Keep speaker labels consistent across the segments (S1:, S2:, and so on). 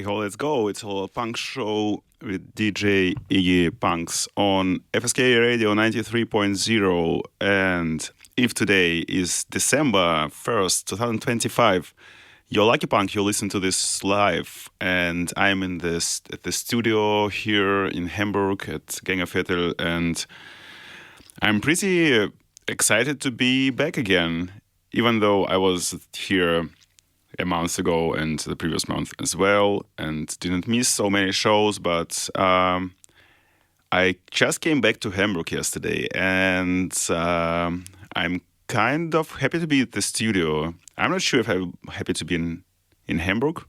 S1: Yo, let's go. It's a punk show with DJ Iggy Punks on FSK Radio 93.0. And if today is December 1st, 2025, you're lucky punk, you listen to this live. And I'm at the studio here in Hamburg at Gängerviertel. And I'm pretty excited to be back again, even though I was here a month ago and the previous month as well, and didn't miss so many shows, but I just came back to Hamburg yesterday, and I'm kind of happy to be at the studio. I'm not sure if I'm happy to be in Hamburg.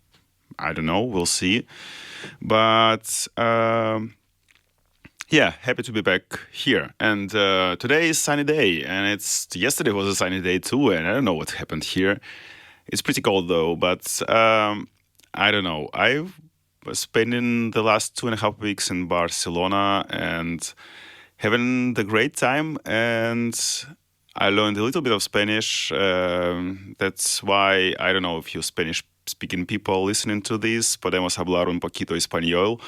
S1: I don't know, we'll see. But yeah, happy to be back here. And today is sunny day, and yesterday was a sunny day too, and I don't know what happened here. It's pretty cold though, but I don't know. I was spending the last 2.5 weeks in Barcelona and having the great time, and I learned a little bit of Spanish. That's why, I don't know if you Spanish-speaking people listening to this, podemos hablar un poquito español,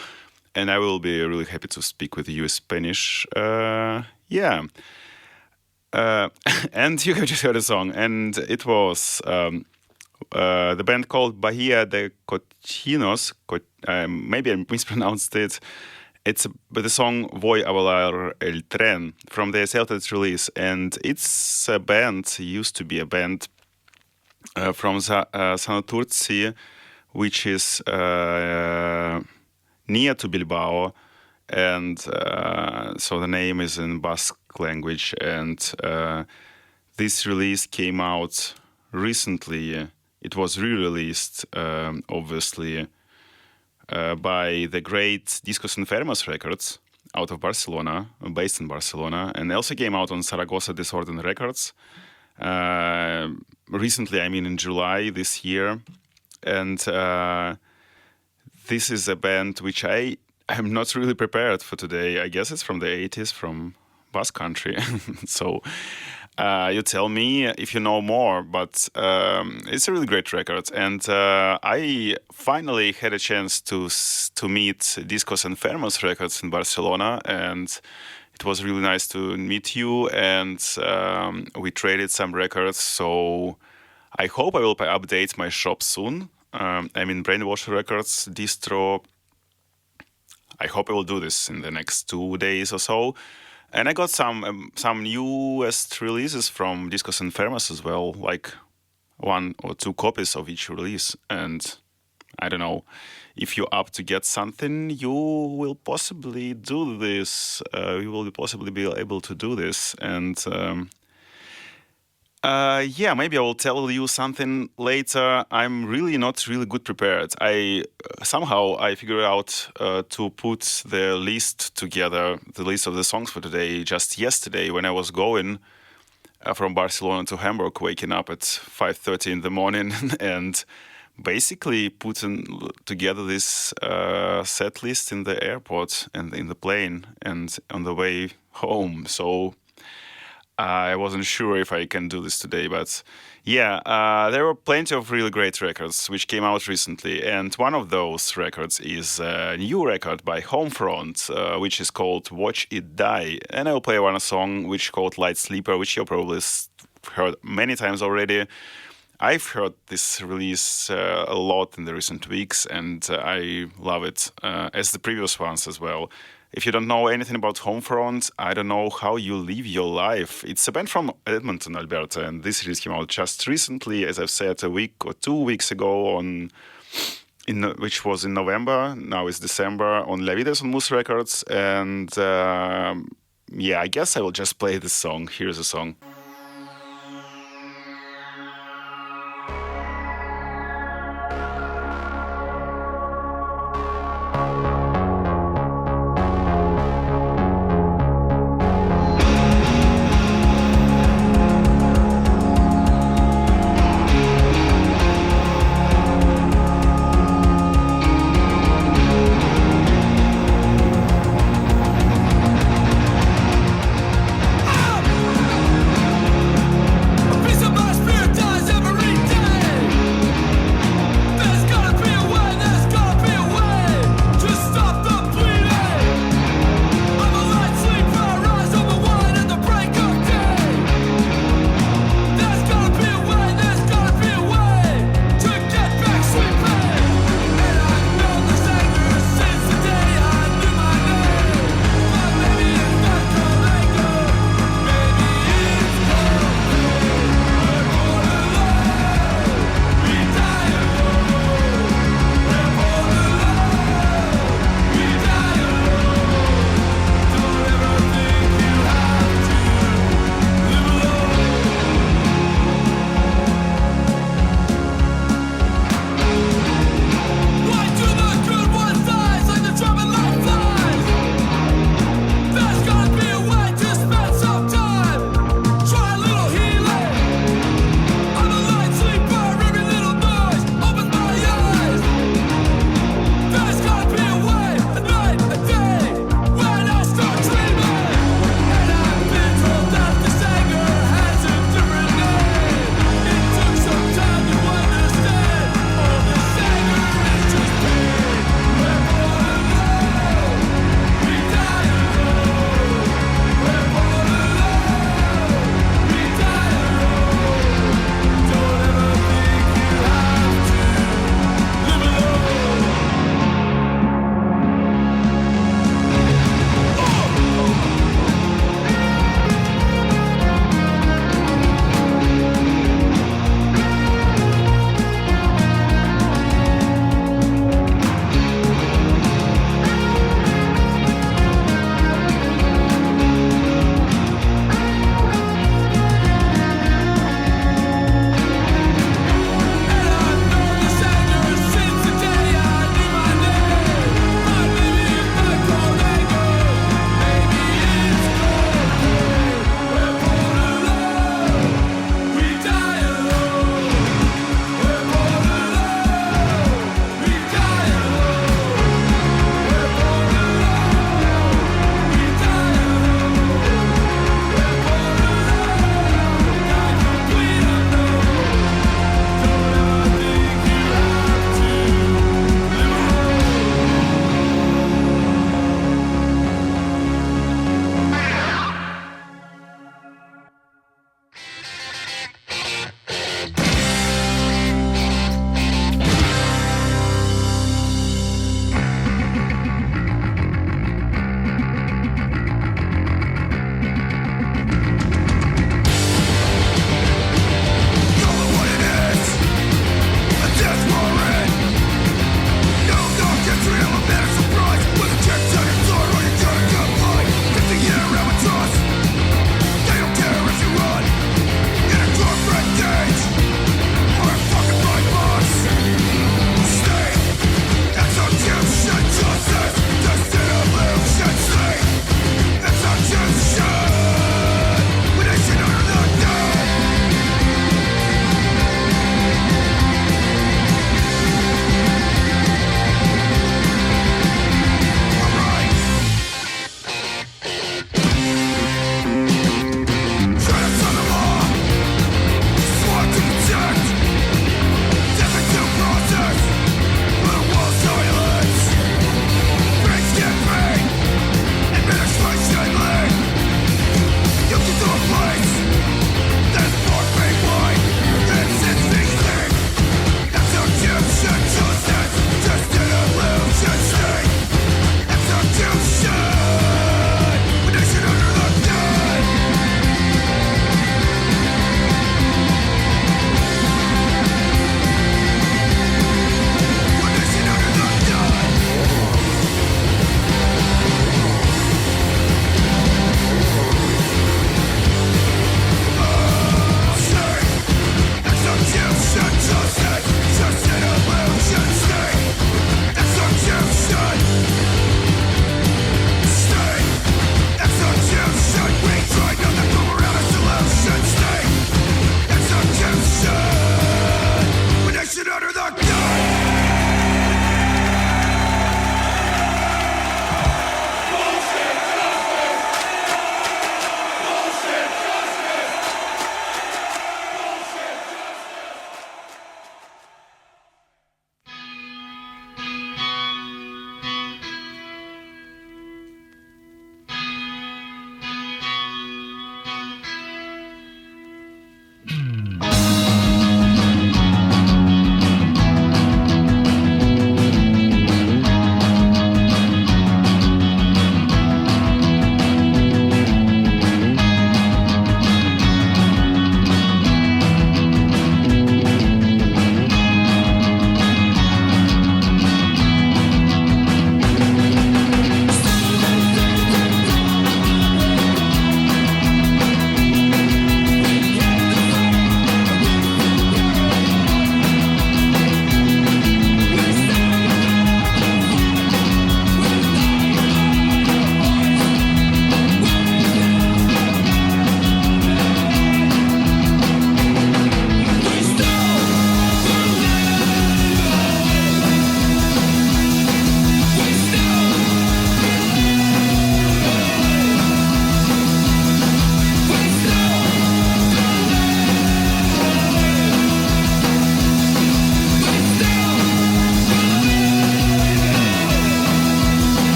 S1: and I will be really happy to speak with you in Spanish. Yeah. And you have just heard a song, and it was the band called BAHIA de KOTXINOS. Maybe I mispronounced it. But the song Voy a volar el tren from the self-titled release, and it's a band, used to be a band from Santurtzi, which is near to Bilbao, and so the name is in Basque language, and this release came out recently. It was re-released, obviously, by the great Discos Enfermos Records out of Barcelona, based in Barcelona, and also came out on Zaragoza Desorden Records. Recently, I mean in July this year. And this is a band which I am not really prepared for today. I guess it's from the 80s, from Basque Country. So you tell me if you know more, but it's a really great record. And I finally had a chance to meet Discos Enfermos Records in Barcelona, and it was really nice to meet you, and we traded some records. So I hope I will update my shop soon. I'm in Brainwash Records distro. I hope I will do this in the next 2 days or so. And I got some newest releases from Discos Enfermos as well, like 1 or 2 copies of each release. And I don't know, if you're up to get something, you will possibly do this. You will possibly be able to do this. And yeah, maybe I will tell you something later. I'm really not really good prepared. Somehow I figured out to put the list together, the list of the songs for today, just yesterday when I was going from Barcelona to Hamburg, waking up at 5:30 in the morning and basically putting together this set list in the airport and in the plane and on the way home. So I wasn't sure if I can do this today, but yeah, there were plenty of really great records which came out recently, and one of those records is a new record by Homefront, which is called Watch It Die, and I will play one song which is called Light Sleeper, which you probably heard many times already. I've heard this release a lot in the recent weeks, and I love it, as the previous ones as well. If you don't know anything about Homefront, I don't know how you live your life. It's a band from Edmonton, Alberta, and this release came out just recently, as I've said, a week or 2 weeks ago, which was in November. Now it's December, on Levides on Moose Records. And yeah, I guess I will just play this song. Here's the song.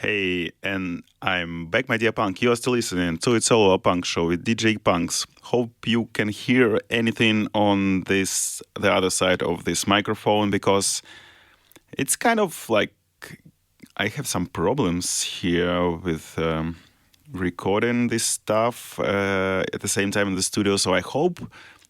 S1: Hey, and I'm back, my dear punk. You are still listening to It's All a Punk Show with DJ Punks. Hope you can hear anything on the other side of this microphone, because it's kind of like I have some problems here with recording this stuff at the same time in the studio. So I hope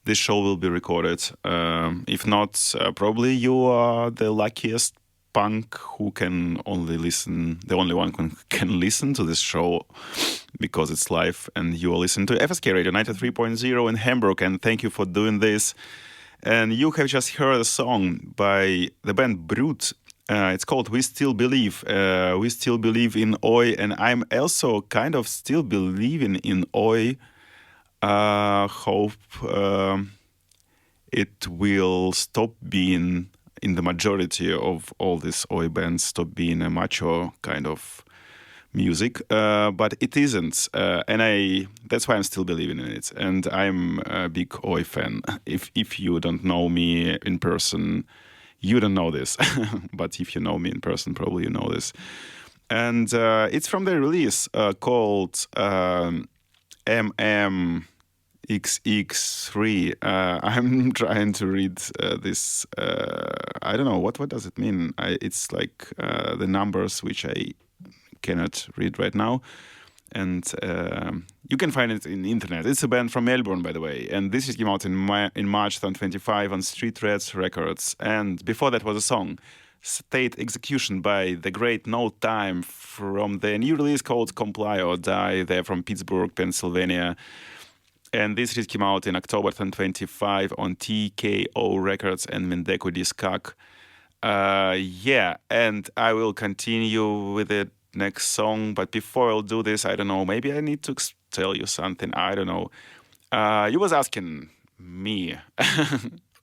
S1: this show will be recorded. If not, probably you are the luckiest punk who can only listen, the only one who can listen to this show because it's live, and you are listening to FSK Radio 93.0 in Hamburg, and thank you for doing this. And you have just heard a song by the band BRUT. It's called We Still Believe. We still believe in Oi, and I'm also kind of still believing in Oi. Hope it will stop being in the majority of all these Oi bands, stop being a macho kind of music, but it isn't, and that's why I'm still believing in it. And I'm a big Oi fan. If you don't know me in person, you don't know this, but if you know me in person, probably you know this. And it's from the release called XX3. I'm trying to read this. I don't know what does it mean. It's like the numbers which I cannot read right now. And you can find it in the internet. It's a band from Melbourne, by the way. And this came out in March 2025 on Street Reds Records. And before that was a song, State Execution by the great No Time, from the new release called Comply or Die. They're from Pittsburgh, Pennsylvania. And this release came out in October 2025 on TKO Records and Mendeku Discag. Yeah, and I will continue with the next song. But before I'll do this, I don't know, maybe I need to tell you something. I don't know. You was asking me,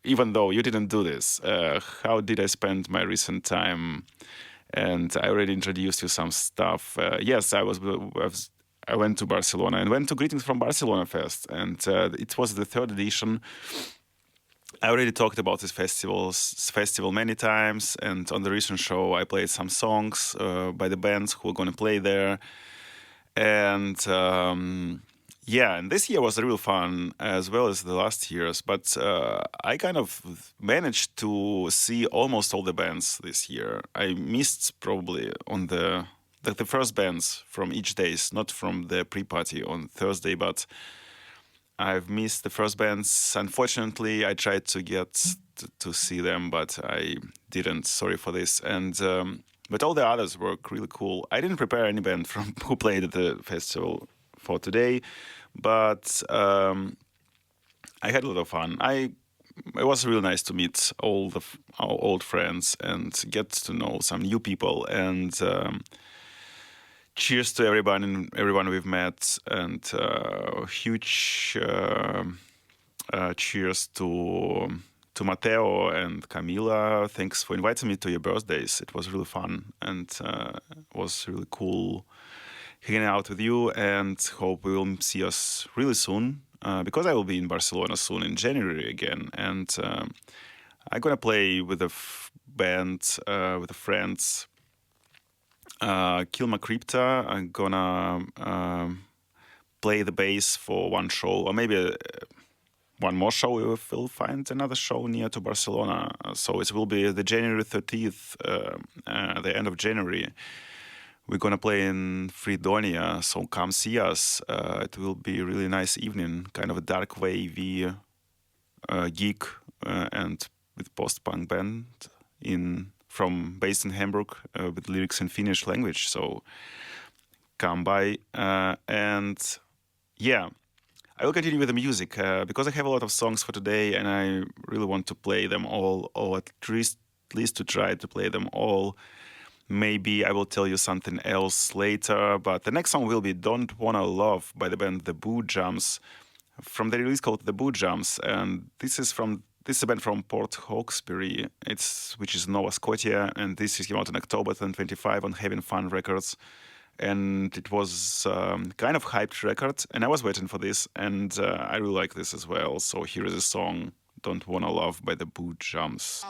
S1: even though you didn't do this, how did I spend my recent time? And I already introduced you some stuff. Yes, I went to Barcelona and went to Greetings from Barcelona Fest, and it was the 3rd edition. I already talked about this festival many times, and on the recent show I played some songs by the bands who are going to play there. And yeah, and this year was real fun as well as the last years, but I kind of managed to see almost all the bands this year. I missed probably on the first bands from each days, not from the pre-party on Thursday, but I've missed the first bands. Unfortunately, I tried to get to see them, but I didn't. Sorry for this. And but all the others were really cool. I didn't prepare any band from who played at the festival for today, but I had a lot of fun. It was really nice to meet all our old friends and get to know some new people. And cheers to everyone we've met, and huge cheers to Matteo and Camila. Thanks for inviting me to your birthdays. It was really fun, and it was really cool hanging out with you, and hope we will see us really soon, because I will be in Barcelona soon in January again, and I'm gonna play with a band, with the friends, Kilma Crypta. I'm gonna play the bass for one show, or maybe one more show. We will find another show near to Barcelona. So it will be the January 30th, the end of January. We're gonna play in Fredonia, so come see us. It will be a really nice evening, kind of a dark wavy gig, and with post-punk band based in Hamburg, with lyrics in Finnish language. So come by, and yeah, I will continue with the music because I have a lot of songs for today, and I really want to play them all, or at least to try to play them all. Maybe I will tell you something else later, but the next song will be Don't Wanna Love by the band The BOOJUMS, from the release called The BOOJUMS, and this is a band from Port Hawkesbury, which is Nova Scotia, and this came out in October 2025 on Having Fun Records, and it was kind of hyped record, and I was waiting for this, and I really like this as well. So here is a song, Don't Wanna Love by the BOOJUMS.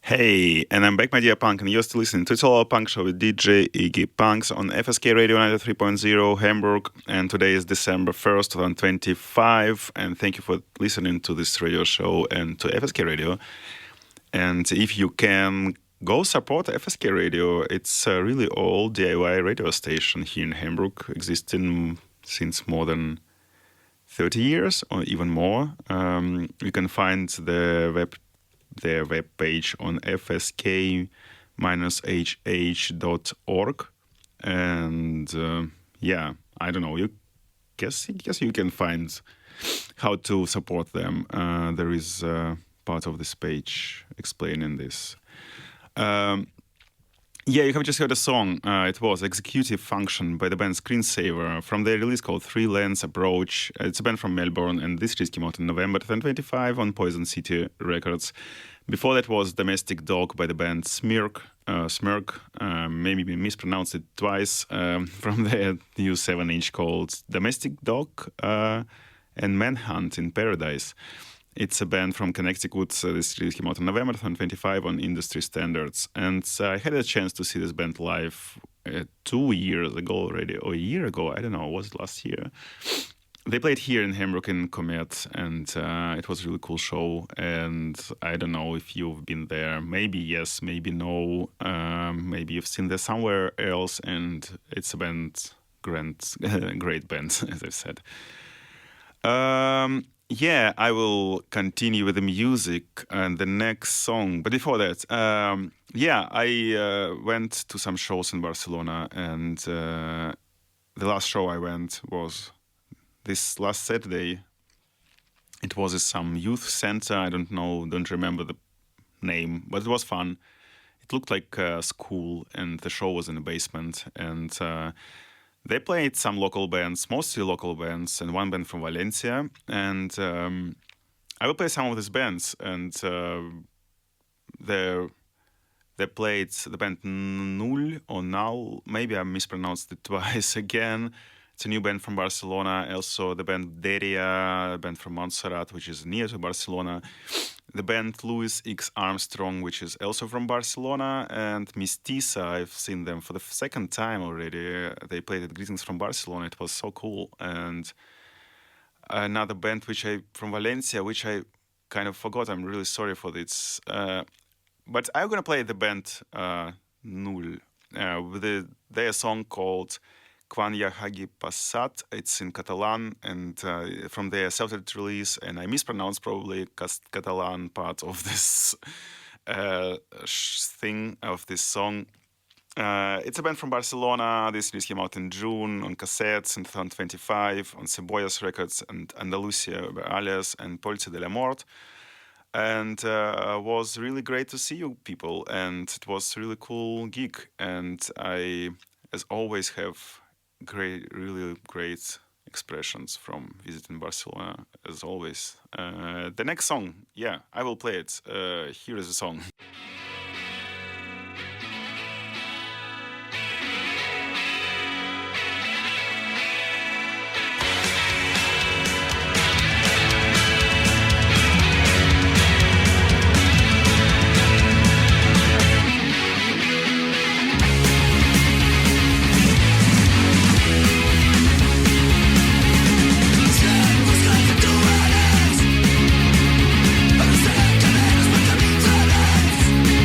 S1: Hey, and I'm back, my dear punk, and you're still listening to Total Punk Show with DJ Iggy Punks on FSK Radio 93.0 Hamburg, and today is December 1st, 2025, and thank you for listening to this radio show and to FSK Radio. And if you can go support FSK Radio, it's a really old DIY radio station here in Hamburg, existing since more than 30 years or even more. You can find their web page on fsk-hh.org, and I don't know, you guess you can find how to support them. There is part of this page explaining this. You have just heard a song. It was Executive Function by the band Screensaver from their release called Three Lens Approach. It's a band from Melbourne, and this release came out in November 2025 on Poison City Records. Before that was Domestic Dog by the band SMIRK. Maybe we mispronounced it twice, from their new 7-inch called Domestic Dog and Manhunt in Paradise. It's a band from Connecticut. This release came out in November 2025 on Industry Standards. And I had a chance to see this band live 2 years ago already, or a year ago, I don't know, was it last year? They played here in Hamburg in Comet, and it was a really cool show. And I don't know if you've been there. Maybe yes, maybe no. Maybe you've seen this somewhere else, and it's a band, great band, as I said. I will continue with the music and the next song. But before that, I went to some shows in Barcelona, and the last show I went was this last Saturday. It was at some youth center. I don't remember the name, but it was fun. It looked like a school, and the show was in the basement. And they played some local bands, mostly local bands, and one band from Valencia. And I will play some of these bands. And they played the band Null or Null. Maybe I mispronounced it twice again. It's a new band from Barcelona. Also the band DÈRIA, a band from Montserrat, which is near to Barcelona. The band LOUISXARMSTRONG, which is also from Barcelona, and Mestiza. I've seen them for the second time already. They played at Greetings from Barcelona. It was so cool. And another band from Valencia, which I kind of forgot. I'm really sorry for this. But I'm going to play the band Null with their song called Quan ja hagi passat. It's in Catalan, and from their self-titled release, and I mispronounced probably Catalan part of this thing, of this song. It's a band from Barcelona. This release came out in June on cassettes in 2025 on Cebollas Records and Andalusia Alias and Polizia de la Mort. And was really great to see you people, and it was a really cool gig. And I, as always, have really great expressions from visiting Barcelona, as always. The next song, I will play it. Here is the song.
S2: Buscando tu alas, para ser que menos me camino alas.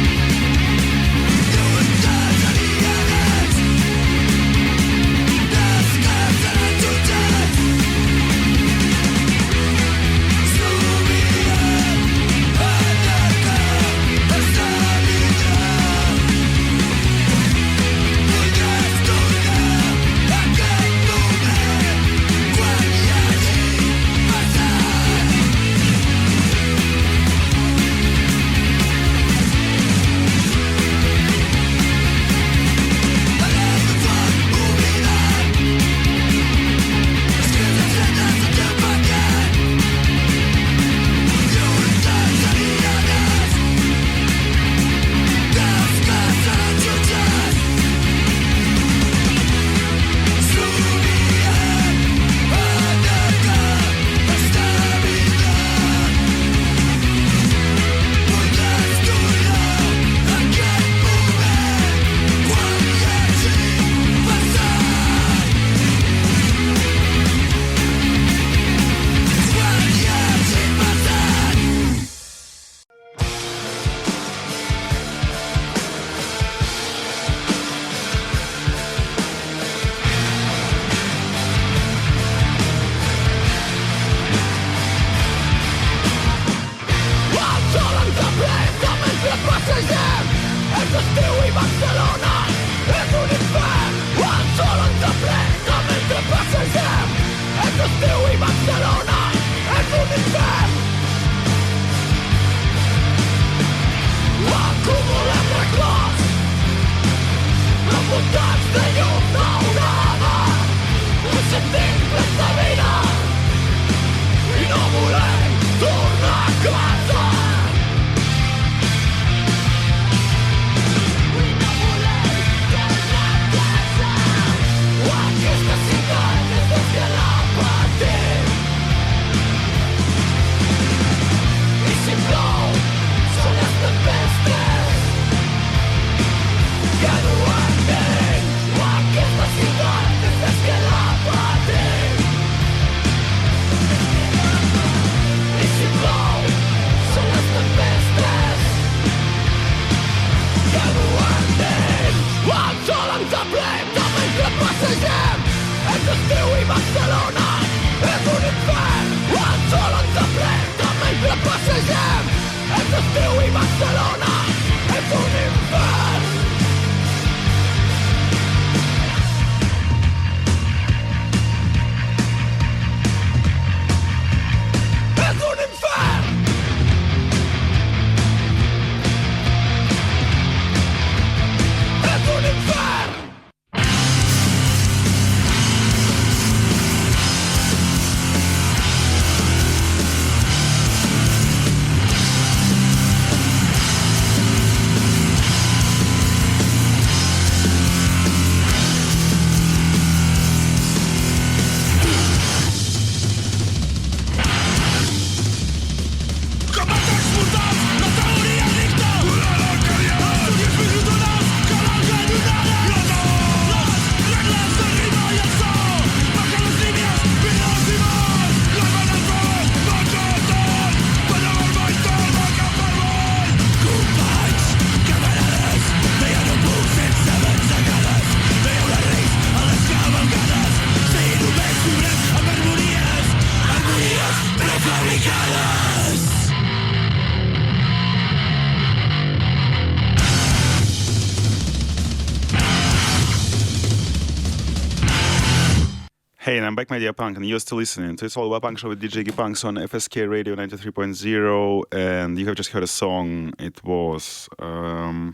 S1: Hey, and I'm back, my dear punk, and you're still listening to It's All About Punk Show with DJ Punks on FSK Radio 93.0, and you have just heard a song. It was the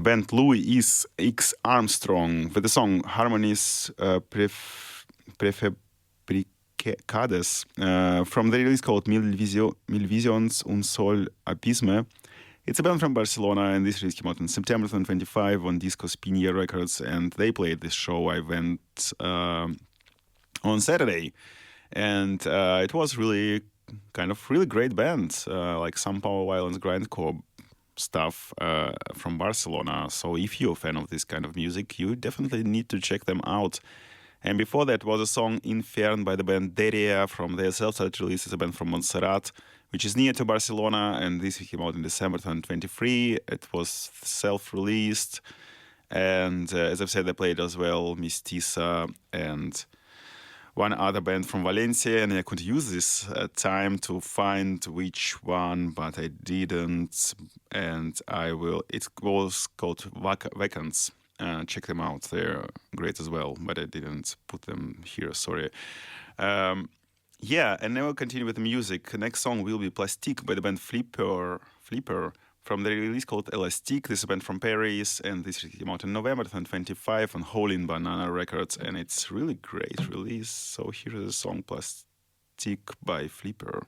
S1: band LOUISXARMSTRONG with the song Harmonies Prefabricades from the release called Mil Visions un Sol Abisme. It's a band from Barcelona, and this release came out in September 2025 on Disco Spinia Records, and they played this show. I went on Saturday, and it was really really great band, like some power violence grindcore stuff from Barcelona. So if you're a fan of this kind of music, you definitely need to check them out. And before that was a song Infern by the band DÈRIA from their self-titled release. It's a band from Montserrat, which is near to Barcelona, and this came out in December 2023. It was self-released, and as I've said, they played as well Mestiza and one other band from Valencia, and I could use this time to find which one, but I didn't, and I will. It was called Vacants. Check them out, they're great as well, but I didn't put them here, sorry. Yeah, and now we'll continue with the music. The next song will be Plastique by the band FLIPPEUR from the release called Elastique. This is a band from Paris, and this came out in November 2025 on Hole in Banana Records, and it's really great release. So here is the song Plastique by FLIPPEUR.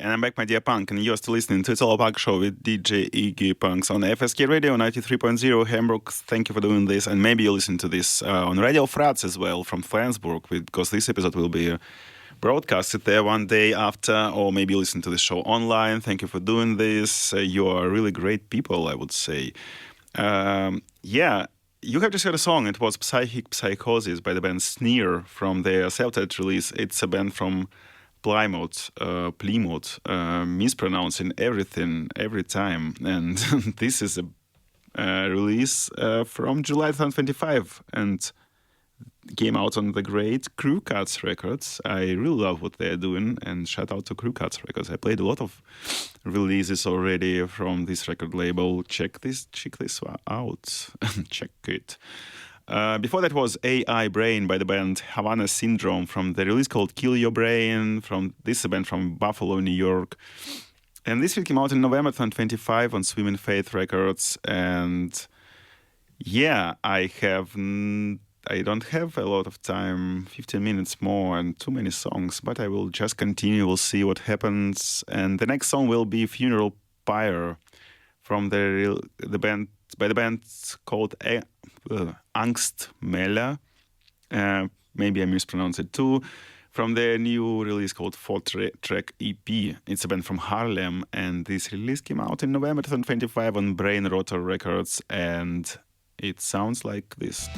S1: And I'm back, my dear punk, and you're still listening to It's All a Punk Show with DJ Iggy Punks on FSK Radio 93.0 Hamburg. Thank you for doing this, and maybe you listen to this on Radio Frats as well from Flensburg, because this episode will be broadcasted there one day after, or maybe you listen to the show online. Thank you for doing this. You are really great people, I would say. Yeah, you have just heard a song. It was Psychic Psychosis by the band SNEER from their self-titled release. It's a band from Plymouth, mispronouncing everything every time. And this is a release from July 2025 and came out on the great Crew Cuts Records. I really love what they're doing, and shout out to Crew Cuts Records. I played a lot of releases already from this record label. Check this out. Check it. Before that was AI Brain by the band Havana Syndrome from the release called Kill Your Brain. This is a band from Buffalo, New York. And this came out in November 2025 on Swim in Faith Records. And yeah, I don't have a lot of time, 15 minutes more and too many songs, but I will just continue. We'll see what happens. And the next song will be Funeral Pyre from the band called ANGSTMÄLER. Maybe I mispronounced it too. From their new release called 4-track EP. It's a band from Harlem, and this release came out in November 2025 on Brain Rotor Records, and it sounds like this.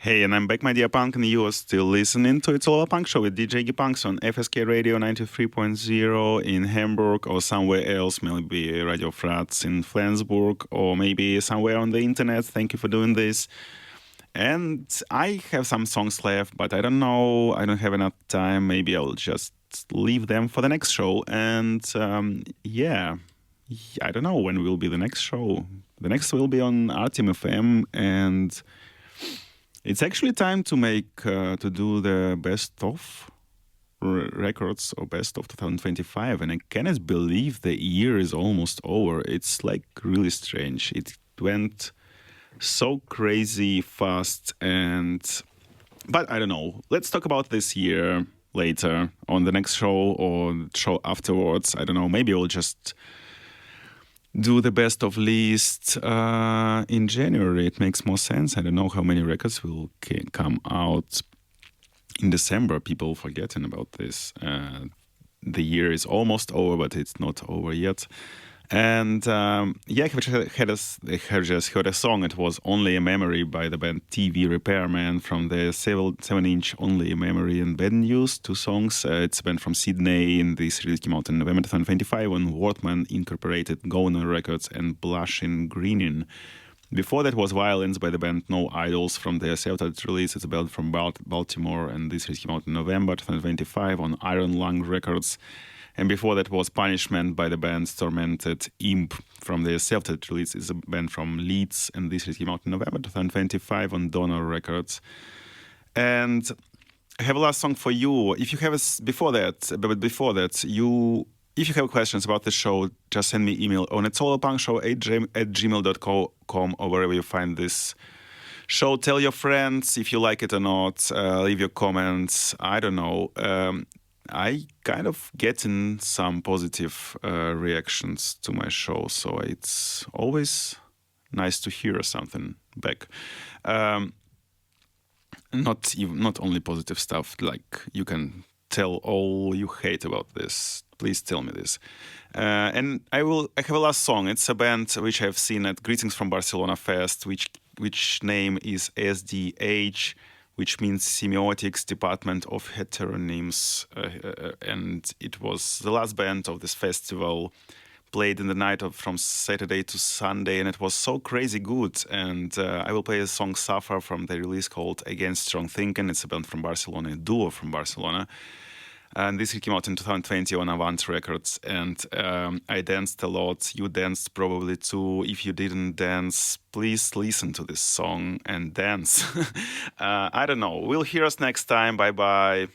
S1: Hey, and I'm back, my dear punk, and you are still listening to It's All a Punk Show with DJ Punks on FSK Radio 93.0 in Hamburg or somewhere else, maybe Radio Fratz in Flensburg or maybe somewhere on the internet. Thank you for doing this. And I have some songs left, but I don't know. I don't have enough time. Maybe I'll just leave them for the next show. And yeah, I don't know when will be the next show. The next will be on Artem FM, and it's actually time to do the best of records or best of 2025, and I cannot believe the year is almost over. It's like really strange. It went so crazy fast, but I don't know. Let's talk about this year later on the next show or the show afterwards. I don't know. Maybe we'll just do the best of list in January. It makes more sense. I don't know how many records will come out in December. People forgetting about this. The year is almost over, but it's not over yet. And yeah, I just heard a song. It was Only a Memory by the band TV REPAIRMANN from the 7-inch Only a Memory and Bad News, 2 songs. It's a band from Sydney, and this release came out in November 2025 on Wortman Incorporated, Going On Records, and Blushing Greening. Before that was Violence by the band No Idols from their self-titled release. It's a band from Baltimore, and this release came out in November 2025 on Iron Lung Records. And before that was Punishment by the band Tormented. Imp from their self-titled release is a band from Leeds, and this came out in November 2025 on Donor Records. And I have a last song for you. If you have if you have questions about the show, just send me email on itsallpunkshow@gmail.com or wherever you find this show. Tell your friends if you like it or not. Leave your comments. I don't know. I kind of getting some positive reactions to my show, so it's always nice to hear something back. Not only positive stuff, like you can tell all you hate about this. Please tell me this. And I have a last song. It's a band which I've seen at Greetings from Barcelona Fest, which name is SDH, which means Semiotics Department of Heteronyms. And it was the last band of this festival, played in the night from Saturday to Sunday, and it was so crazy good. And I will play a song Suffer from the release called Against Strong Thinking. It's a band from Barcelona, a duo from Barcelona. And this came out in 2020 on Avant Records. And I danced a lot. You danced probably too. If you didn't dance, please listen to this song and dance. I don't know. We'll hear us next time. Bye-bye.